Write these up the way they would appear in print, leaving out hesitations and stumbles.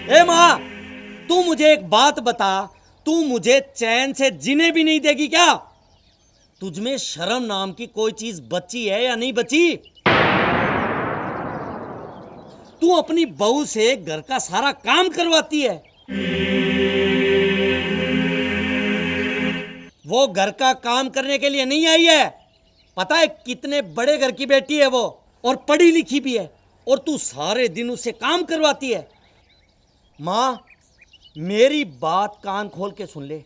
ए माँ, तू मुझे एक बात बता, तू मुझे चैन से जीने भी नहीं देगी क्या? तुझमें शर्म नाम की कोई चीज बची है या नहीं बची? तू अपनी बहू से घर का सारा काम करवाती है। वो घर का काम करने के लिए नहीं आई है। पता है कितने बड़े घर की बेटी है वो, और पढ़ी लिखी भी है, और तू सारे दिन उससे काम करवाती है। माँ, मेरी बात कान खोल के सुन ले।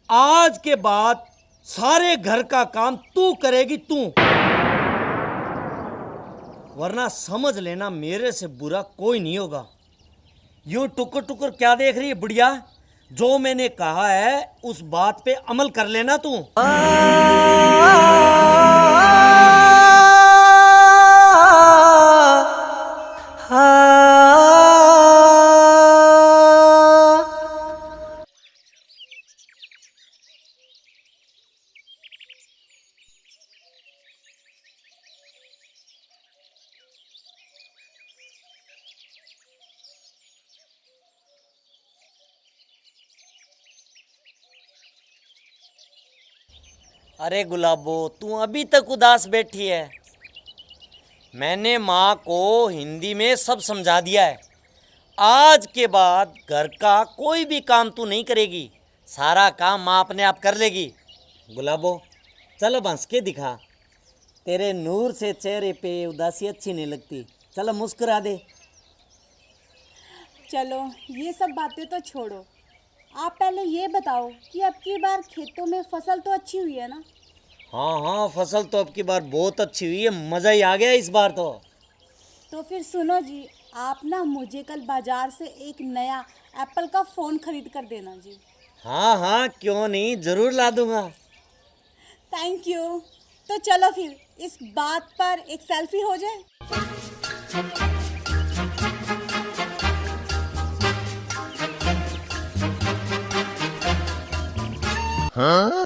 आज के बाद सारे घर का काम तू करेगी, तू। वरना समझ लेना, मेरे से बुरा कोई नहीं होगा। यूं टुकुर टुकुर क्या देख रही है बुढ़िया? जो मैंने कहा है उस बात पे अमल कर लेना तू। अरे गुलाबो, तू अभी तक उदास बैठी है। मैंने माँ को हिंदी में सब समझा दिया है। आज के बाद घर का कोई भी काम तू नहीं करेगी, सारा काम माँ अपने आप कर लेगी। गुलाबो, चलो हंस के दिखा। तेरे नूर से चेहरे पे उदासी अच्छी नहीं लगती। चलो मुस्कुरा दे। चलो ये सब बातें तो छोड़ो, आप पहले ये बताओ कि अब की बार खेतों में फसल तो अच्छी हुई है ना? हाँ हाँ, फसल तो अब की बार बहुत अच्छी हुई है, मज़ा ही आ गया इस बार तो फिर सुनो जी, आप ना मुझे कल बाजार से एक नया एप्पल का फ़ोन खरीद कर देना जी। हाँ हाँ, क्यों नहीं, ज़रूर ला दूंगा। Thank you. तो चलो फिर इस बात पर एक सेल्फी हो जाए। हाँ?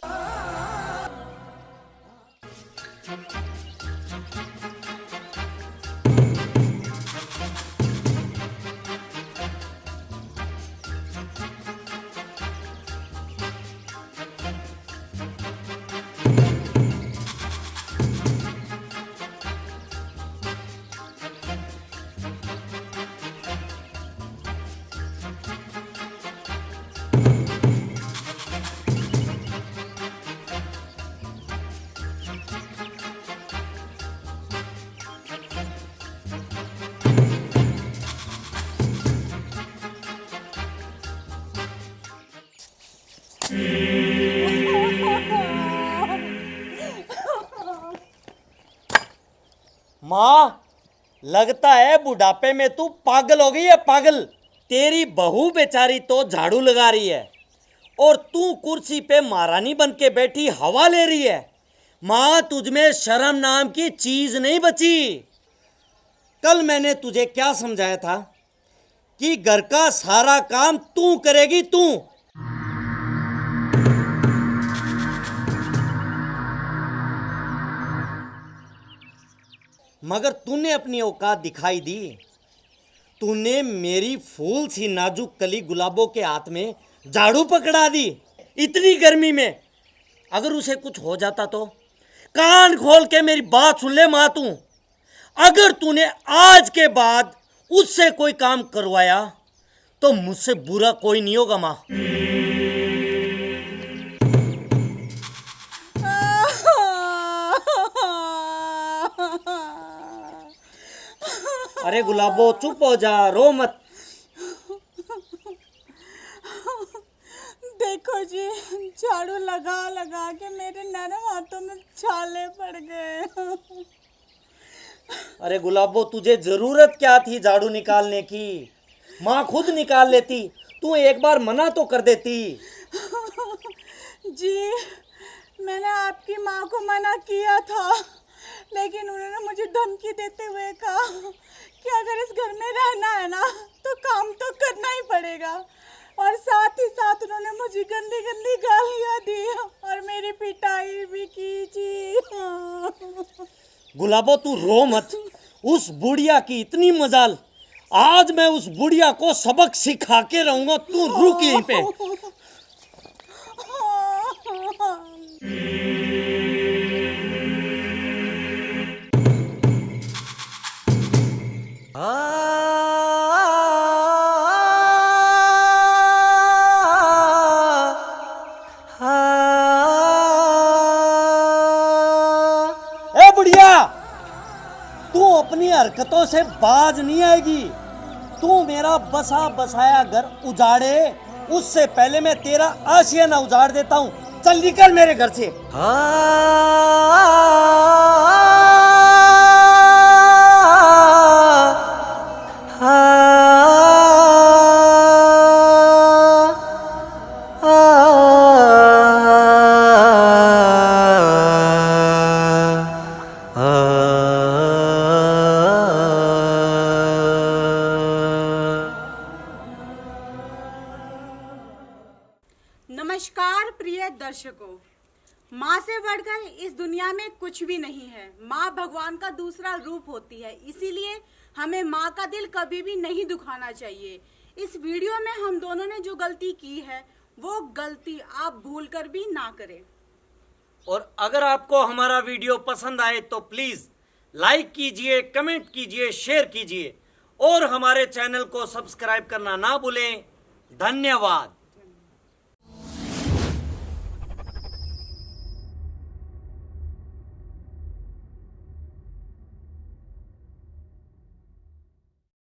माँ, लगता है बुढ़ापे में तू पागल हो गई है, पागल। तेरी बहू बेचारी तो झाड़ू लगा रही है और तू कुर्सी पे महारानी बन के बैठी हवा ले रही है। माँ, तुझमें शर्म नाम की चीज नहीं बची। कल मैंने तुझे क्या समझाया था कि घर का सारा काम तू करेगी, तू। मगर तूने अपनी औकात दिखाई दी। तूने मेरी फूल सी नाजुक कली गुलाबों के हाथ में झाड़ू पकड़ा दी, इतनी गर्मी में। अगर उसे कुछ हो जाता तो? कान खोल के मेरी बात सुन ले माँ तू। अगर तूने आज के बाद उससे कोई काम करवाया तो मुझसे बुरा कोई नहीं होगा माँ। अरे गुलाबो, चुप हो जा, रो मत। देखो जी, झाड़ू लगा लगा के मेरे नरम हाथों में छाले पड़ गए। अरे गुलाबो, तुझे जरूरत क्या थी झाड़ू निकालने की? माँ खुद निकाल लेती, तू एक बार मना तो कर देती। जी, मैंने आपकी माँ को मना किया था, लेकिन उन्होंने मुझे धमकी देते हुए कहा कि अगर इस घर में रहना है ना तो काम तो करना ही पड़ेगा, और साथ ही साथ उन्होंने मुझे गंदी गंदी गालियाँ दी और मेरी पिटाई भी की जी। गुलाबो, तू रो मत। उस बुढ़िया की इतनी मजाल, आज मैं उस बुढ़िया को सबक सिखा के रहूंगा। तू रुक यहीं पे। ए बुढ़िया, तू अपनी हरकतों से बाज नहीं आएगी। तू मेरा बसा बसाया घर उजाड़े उससे पहले मैं तेरा आशियाना उजाड़ देता हूँ। चल निकल मेरे घर से। नमस्कार प्रिय दर्शकों, माँ से बढ़कर इस दुनिया में कुछ भी नहीं है। माँ भगवान का दूसरा रूप होती है, इसीलिए हमें माँ का दिल कभी भी नहीं दुखाना चाहिए। इस वीडियो में हम दोनों ने जो गलती की है वो गलती आप भूल कर भी ना करें। और अगर आपको हमारा वीडियो पसंद आए तो प्लीज लाइक कीजिए, कमेंट कीजिए, शेयर कीजिए और हमारे चैनल को सब्सक्राइब करना ना भूलें। धन्यवाद।